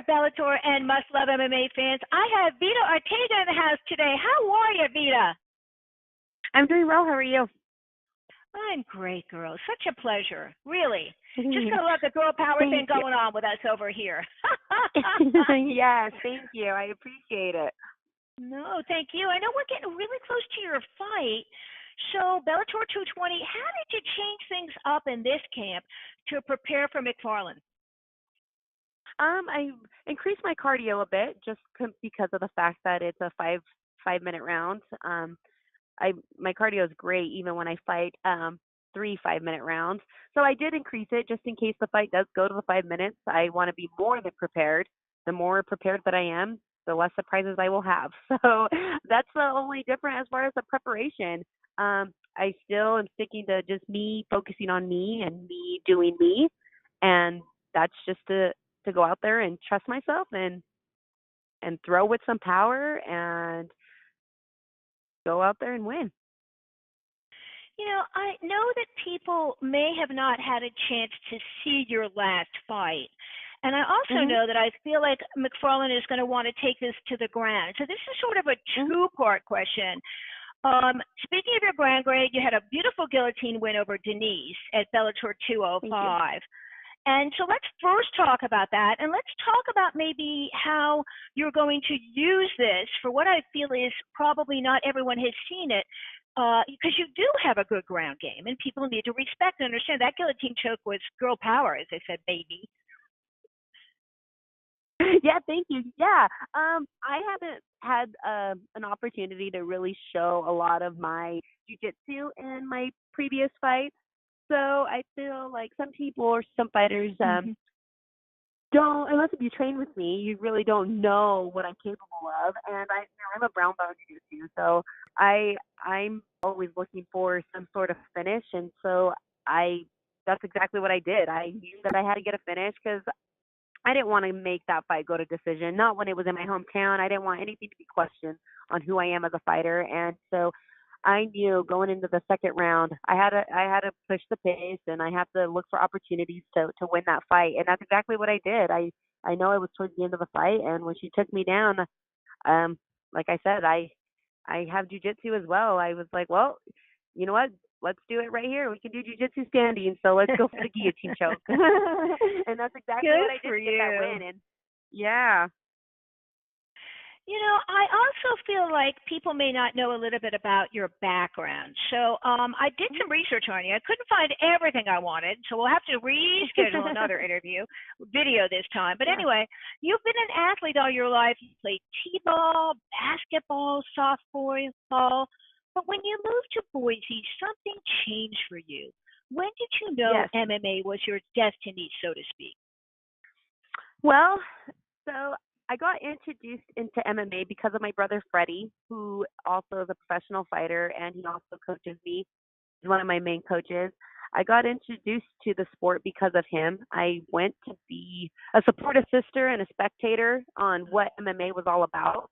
Bellator and Must Love MMA fans. I have Veta Arteaga in the house today. How are you, Veta? I'm doing well. How are you? I'm great, girl. Such a pleasure. Really. Just going to love the girl power thing going on with us over here. Yes, thank you. I appreciate it. No, thank you. I know we're getting really close to your fight. So, Bellator 220, how did you change things up in this camp to prepare for McFarlane? I increased my cardio a bit just because of the fact that it's a five-minute round. My cardio is great even when I fight 3 5-minute rounds. So I did increase it just in case the fight does go to the 5 minutes. I want to be more than prepared. The more prepared that I am, the less surprises I will have. So that's the only difference as far as the preparation. I still am sticking to just me focusing on me and me doing me, and that's just to go out there and trust myself and throw with some power and go out there and win. You know, I know that people may have not had a chance to see your last fight. And I also know that I feel like McFarlane is going to want to take this to the ground. So this is sort of a two-part question. Speaking of your ground grade, you had a beautiful guillotine win over Denise at Bellator 205. And so let's first talk about that, and let's talk about maybe how you're going to use this for what I feel is probably not everyone has seen it, because you do have a good ground game, and people need to respect and understand that guillotine choke was girl power, as I said, baby. Yeah, thank you. Yeah, I haven't had an opportunity to really show a lot of my jiu-jitsu in my previous fights. So I feel like some people or some fighters don't, unless you train with me, you really don't know what I'm capable of. And I'm a brown belt jiu-jitsu, so I'm always looking for some sort of finish. And so that's exactly what I did. I knew that I had to get a finish because I didn't want to make that fight go to decision. Not when it was in my hometown. I didn't want anything to be questioned on who I am as a fighter. And so I knew going into the second round, I had to push the pace, and I have to look for opportunities to win that fight. And that's exactly what I did. I know it was towards the end of the fight, and when she took me down, like I said, I have jiu-jitsu as well. I was like, well, you know what? Let's do it right here. We can do jiu-jitsu standing, so let's go for the guillotine choke. And that's exactly what I did to get that win. And yeah. You know, I also feel like people may not know a little bit about your background. So I did some research on you. I couldn't find everything I wanted, so we'll have to reschedule another video this time. But anyway, you've been an athlete all your life. You played t-ball, basketball, softball. But when you moved to Boise, something changed for you. When did you know MMA was your destiny, so to speak? Well, so I got introduced into MMA because of my brother Freddie, who also is a professional fighter, and he also coaches me. He's one of my main coaches. I got introduced to the sport because of him. I went to be a supportive sister and a spectator on what MMA was all about.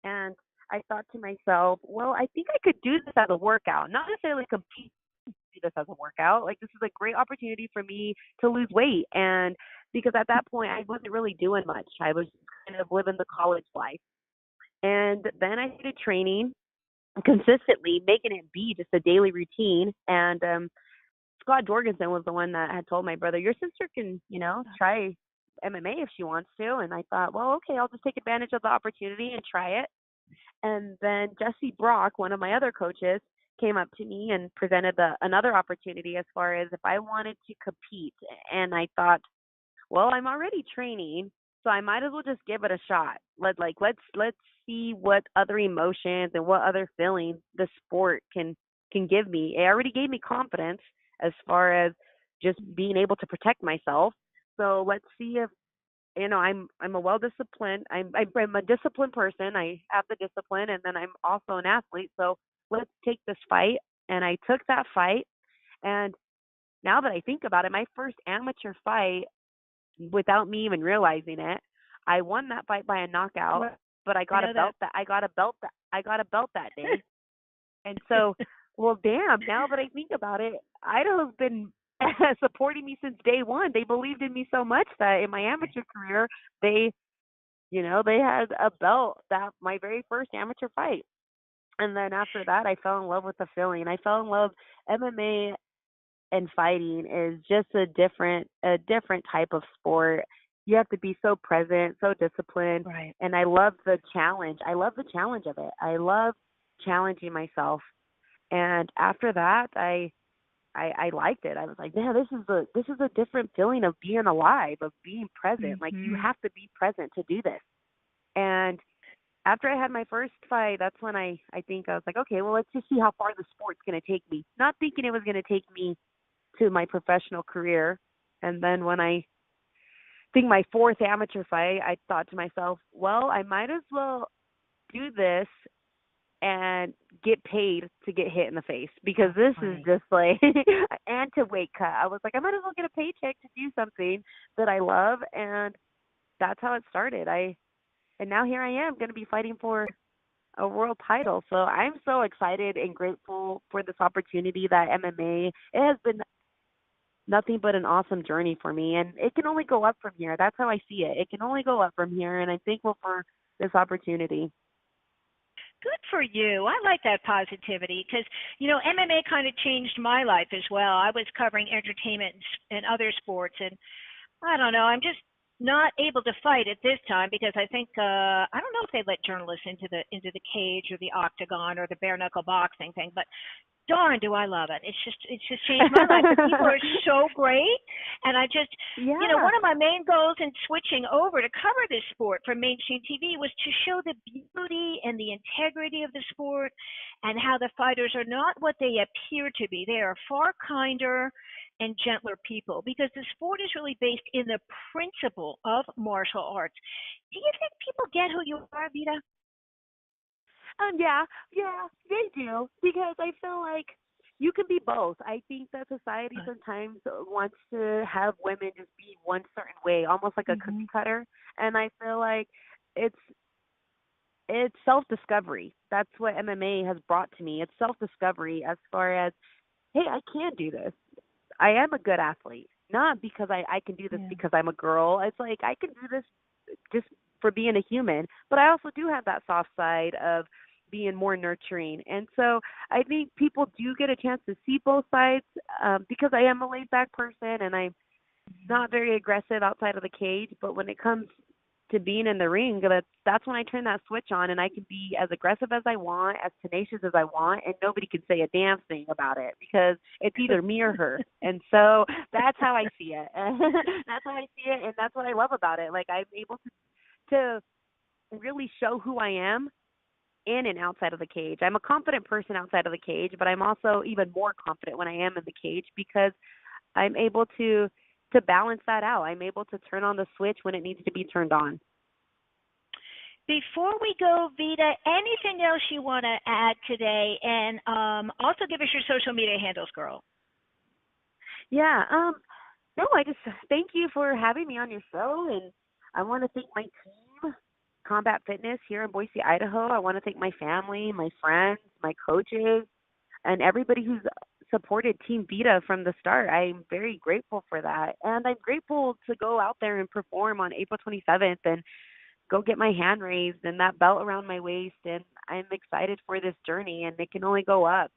And I thought to myself, well, I think I could do this as a workout, not necessarily compete. Do this as a workout. Like, this is a great opportunity for me to lose weight. And because at that point I wasn't really doing much. I was kind of living the college life. And then I started training consistently, making it be just a daily routine. And Scott Jorgensen was the one that had told my brother, your sister can, try MMA if she wants to. And I thought, well, okay, I'll just take advantage of the opportunity and try it. And then Jesse Brock, one of my other coaches, came up to me and presented another opportunity as far as if I wanted to compete. And I thought, well, I'm already training, so I might as well just give it a shot. Let's see what other emotions and what other feelings the sport can give me. It already gave me confidence as far as just being able to protect myself. So let's see if I'm a well-disciplined. I'm a disciplined person. I have the discipline, and then I'm also an athlete. So let's take this fight. And I took that fight. And now that I think about it, my first amateur fight, without me even realizing it, I won that fight by a knockout. But I got a belt that day. And so, well, damn. Now that I think about it, Idaho's been supporting me since day one. They believed in me so much that in my amateur career, they You know, they had a belt that my very first amateur fight. And then after that, I fell in love with the feeling. I fell in love. MMA and fighting is just a different type of sport. You have to be so present, so disciplined, Right. and I love the challenge. I love the challenge of it. I love challenging myself. And after that, I liked it. I was like, man, this is a different feeling of being alive, of being present. Like you Mhm. have to be present to do this. And after I had my first fight, that's when I think I was like, okay, well, let's just see how far the sport's going to take me. Not thinking it was going to take me to my professional career. And then when I think my fourth amateur fight, I thought to myself, well, I might as well do this and get paid to get hit in the face because Oh, this is funny. just like and to weight cut. I was like, I might as well get a paycheck to do something that I love, and that's how it started. And now here I am going to be fighting for a world title. So I'm so excited and grateful for this opportunity that MMA. It has been nothing but an awesome journey for me, and it can only go up from here. That's how I see it. It can only go up from here, and I'm thankful for this opportunity. Good for you. I like that positivity because, MMA kind of changed my life as well. I was covering entertainment and other sports, and I don't know. I'm just not able to fight at this time because I think I don't know if they let journalists into the cage or the octagon or the bare knuckle boxing thing, but darn do I love it. It's just changed my life. The people are so great, and I just Yeah. one of my main goals in switching over to cover this sport for mainstream TV was to show the beauty and the integrity of the sport and how the fighters are not what they appear to be. They are far kinder and gentler people because the sport is really based in the principle of martial arts. Do you think people get who you are, Vita? Yeah, yeah, they do because I feel like you can be both. I think that society sometimes wants to have women just be one certain way, almost like a Mm-hmm. cookie cutter, and I feel like it's it's self-discovery. That's what MMA has brought to me. It's self-discovery as far as, hey, I can do this. I am a good athlete. Not because I can do this Yeah. because I'm a girl. It's like I can do this just for being a human. But I also do have that soft side of being more nurturing. And so I think people do get a chance to see both sides because I am a laid back person and I'm not very aggressive outside of the cage. But when it comes to being in the ring, that's when I turn that switch on and I can be as aggressive as I want, as tenacious as I want, and nobody can say a damn thing about it because it's either me or her. And so that's how I see it. That's how I see it, and that's what I love about it. Like I'm able to really show who I am in and outside of the cage. I'm a confident person outside of the cage, but I'm also even more confident when I am in the cage because I'm able to balance that out. I'm able to turn on the switch when it needs to be turned on. Before we go, Vita, anything else you want to add today? And also give us your social media handles, girl. Yeah, no, I just thank you for having me on your show, and I want to thank my team, Combat Fitness here in Boise, Idaho. I want to thank my family, my friends, my coaches, and everybody who's supported Team Vita from the start. I'm very grateful for that, and I'm grateful to go out there and perform on April 27th and go get my hand raised and that belt around my waist. And I'm excited for this journey, and it can only go up.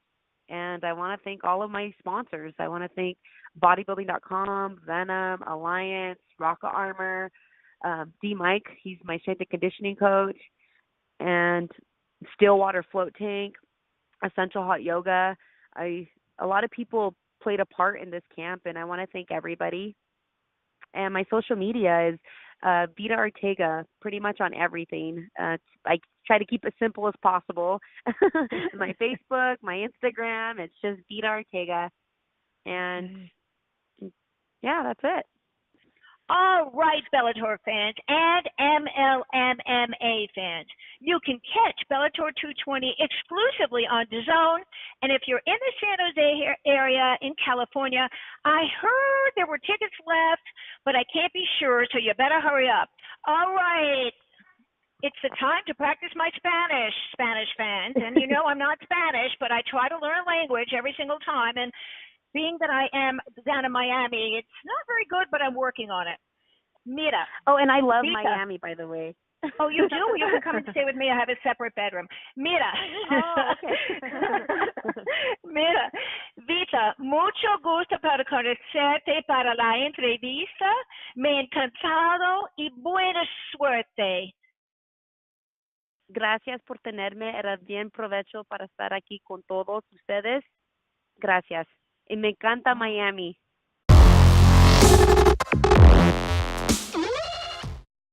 And I want to thank all of my sponsors. I want to thank bodybuilding.com, Venom, Alliance, Rocket Armor, D Mike, he's my strength and conditioning coach, and Stillwater Float Tank, Essential Hot Yoga. I A lot of people played a part in this camp, and I want to thank everybody. And my social media is Vita Arteaga, pretty much on everything. I try to keep it simple as possible. My Facebook, my Instagram, it's just Vita Arteaga. And yeah, that's it. All right, Bellator fans and MLMMA fans, you can catch Bellator 220 exclusively on DAZN. And if you're in the San Jose area in California, I heard there were tickets left, but I can't be sure, so you better hurry up. All right. It's the time to practice my Spanish fans. And I'm not Spanish, but I try to learn a language every single time. And being that I am down in Miami, it's not very good, but I'm working on it. Mira, Oh, and I love Vita. Miami, by the way. Oh, you do? You can come and stay with me. I have a separate bedroom. Mira. Oh, okay. Mira, Vita, mucho gusto para conocerte para la entrevista. Me ha encantado y buena suerte. Gracias por tenerme. Era bien provecho para estar aquí con todos ustedes. Gracias. Y me encanta Miami.